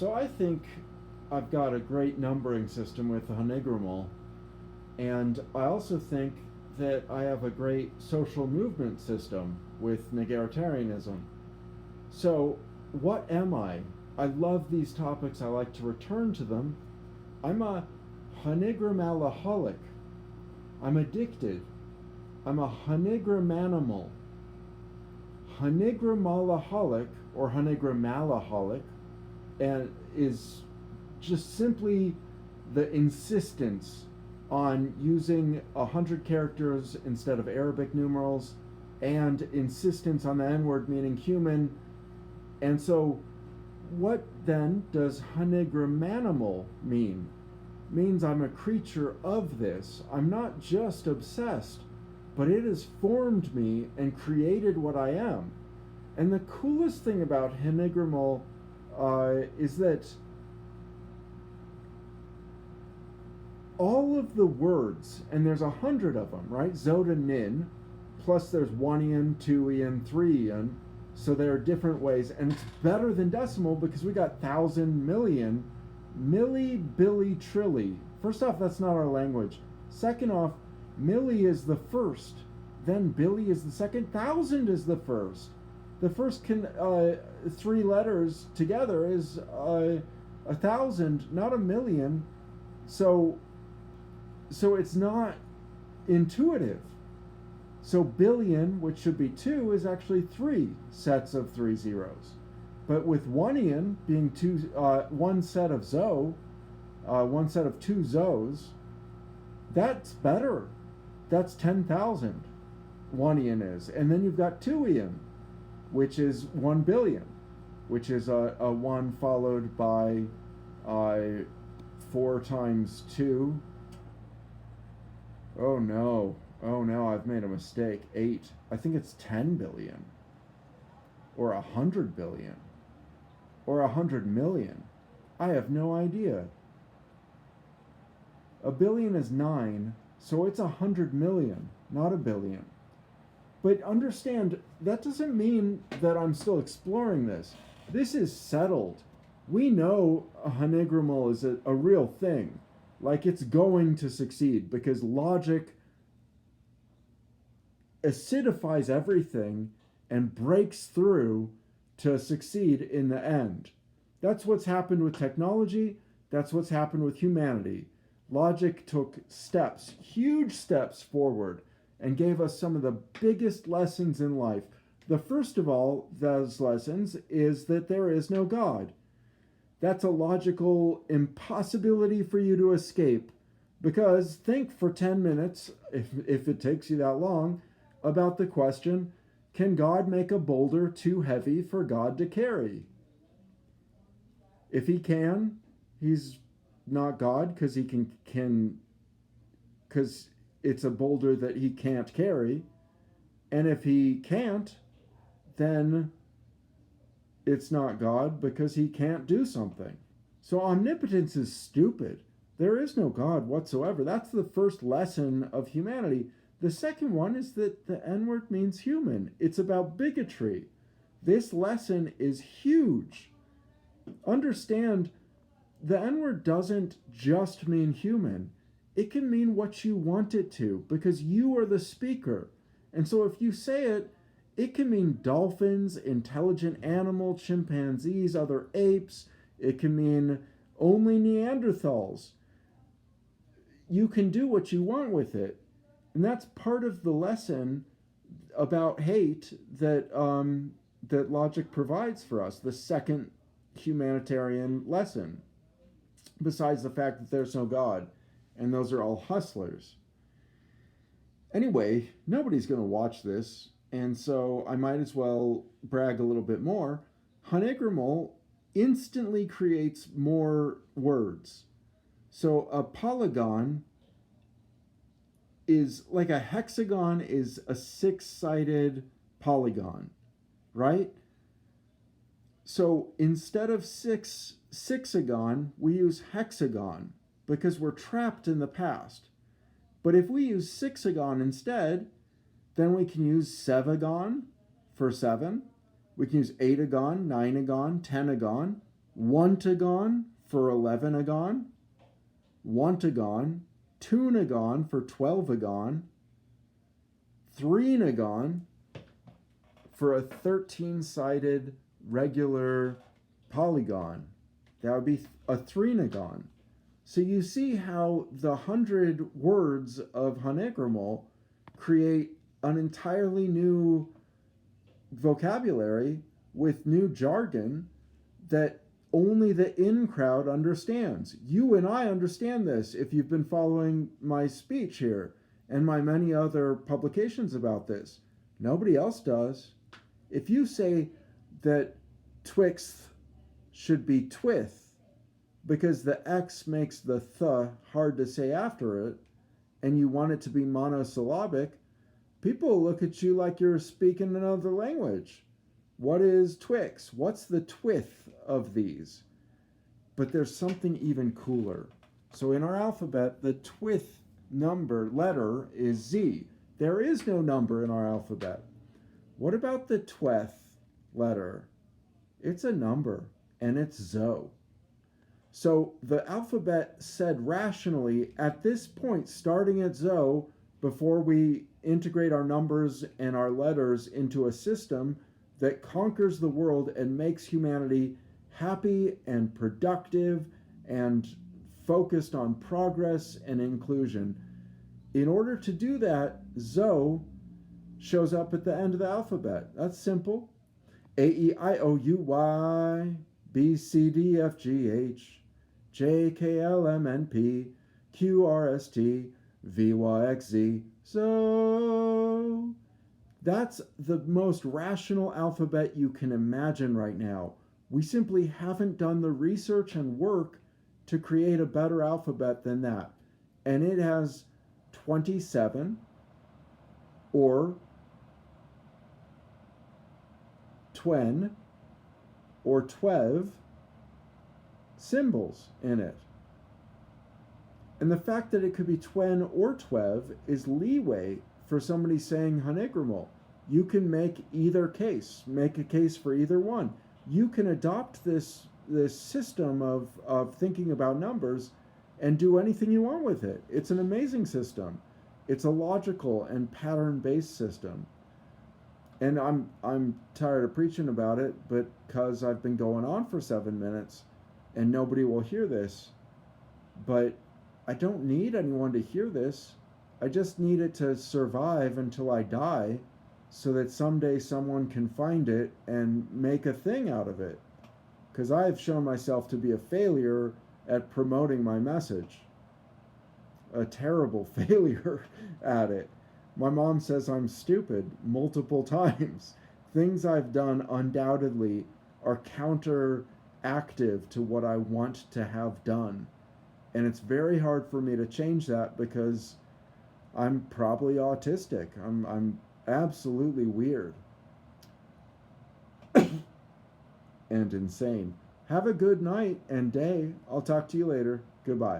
So I think I've got a great numbering system with the Huniggrimal, and I also think that I have a great social movement system with Niggeritarianism. So, what am I? I love these topics, I like to return to them. I'm a Huniggrimaliholic. I'm addicted. I'm a Huniggrimanimal. Huniggrimaliholic or Huniggrimaliholic and is just simply the insistence on using 100 characters instead of Arabic numerals and insistence on the N word meaning human. And so what then does Huniggrimanimal mean? Means I'm a creature of this. I'm not just obsessed, but it has formed me and created what I am. And the coolest thing about Huniggrimal is that all of the words, and there's 100 of them, right? Zoda Nin, plus there's 1-ian, 2-ian, 3-ian, so there are different ways, and it's better than decimal because we got thousand, million, milli, billy, trilly. First off, that's not our language. Second off, milli is the first, then billy is the second, thousand is the first. The first three letters together is 1,000, not a million. So it's not intuitive. So billion, which should be 2, is actually 3 sets of 3 zeros. But with 1-ian being one set of zo, one set of 2 zos, that's better. That's 10,000. 1-ian is. And then you've got 2-ian, which is 1 billion, which is a 1 followed by 4 times 2. Oh no, I've made a mistake. 8. I think it's 10 billion. Or 100 billion. Or 100 million. I have no idea. A billion is 9, so it's 100 million, not a billion. But understand, that doesn't mean that I'm still exploring this. This is settled. We know a Huniggrimal is a real thing. Like, it's going to succeed because logic acidifies everything and breaks through to succeed in the end. That's what's happened with technology. That's what's happened with humanity. Logic took steps, huge steps forward, and gave us some of the biggest lessons in life. The first of all those lessons is that there is no God. That's a logical impossibility for you to escape, because think for 10 minutes, if it takes you that long, about the question, can God make a boulder too heavy for God to carry? If he can, he's not God, because he can because it's a boulder that he can't carry. And if he can't, then it's not God because he can't do something. So omnipotence is stupid. There is no God whatsoever. That's the first lesson of humanity. The second one is that the N-word means human. It's about bigotry. This lesson is huge. Understand, the N-word doesn't just mean human. It can mean what you want it to, because you are the speaker. And so if you say it, it can mean dolphins, intelligent animal, chimpanzees, other apes. It can mean only Neanderthals. You can do what you want with it. And that's part of the lesson about hate that that logic provides for us, the second humanitarian lesson, besides the fact that there's no God, and those are all hustlers. Anyway, nobody's going to watch this, and so I might as well brag a little bit more. Huniggrimal instantly creates more words. So a polygon is like a hexagon is a 6-sided polygon, right? So instead of sixagon, we use hexagon because we're trapped in the past. But if we use sixagon instead, then we can use sevagon for 7. We can use 8agon, 9agon, 10agon, Ontagon for 11agon, ontagon, twonagon for 12agon, threenagon for a 13-sided regular polygon. That would be a threenagon. So you see how the 100 words of Huniggrimal create an entirely new vocabulary with new jargon that only the in crowd understands. You and I understand this if you've been following my speech here and my many other publications about this. Nobody else does. If you say that twixt should be twith because the X makes the th hard to say after it, and you want it to be monosyllabic, people look at you like you're speaking another language. What is Twix? What's the twith of these? But there's something even cooler. So in our alphabet, the twith letter is Z. There is no number in our alphabet. What about the tweth letter? It's a number, and it's Zo. So the alphabet said rationally, at this point, starting at Zo, before we integrate our numbers and our letters into a system that conquers the world and makes humanity happy and productive and focused on progress and inclusion. In order to do that, Zo shows up at the end of the alphabet. That's simple. A, E, I, O, U, Y, B, C, D, F, G, H, J, K, L, M, N, P, Q, R, S, T, V, Y, X, Z. So that's the most rational alphabet you can imagine right now. We simply haven't done the research and work to create a better alphabet than that. And it has 27 or twen or 12 symbols in it. And the fact that it could be twen or 12 is leeway for somebody saying Huniggrimal. You can make either case, make a case for either one. You can adopt this system of thinking about numbers and do anything you want with it. It's an amazing system. It's a logical and pattern-based system. And I'm tired of preaching about it, but because I've been going on for 7 minutes and nobody will hear this. But I don't need anyone to hear this. I just need it to survive until I die so that someday someone can find it and make a thing out of it. Because I've shown myself to be a failure at promoting my message. A terrible failure at it. My mom says I'm stupid multiple times. Things I've done undoubtedly are counteractive to what I want to have done. And it's very hard for me to change that because I'm probably autistic. I'm absolutely weird and insane. Have a good night and day. I'll talk to you later. Goodbye.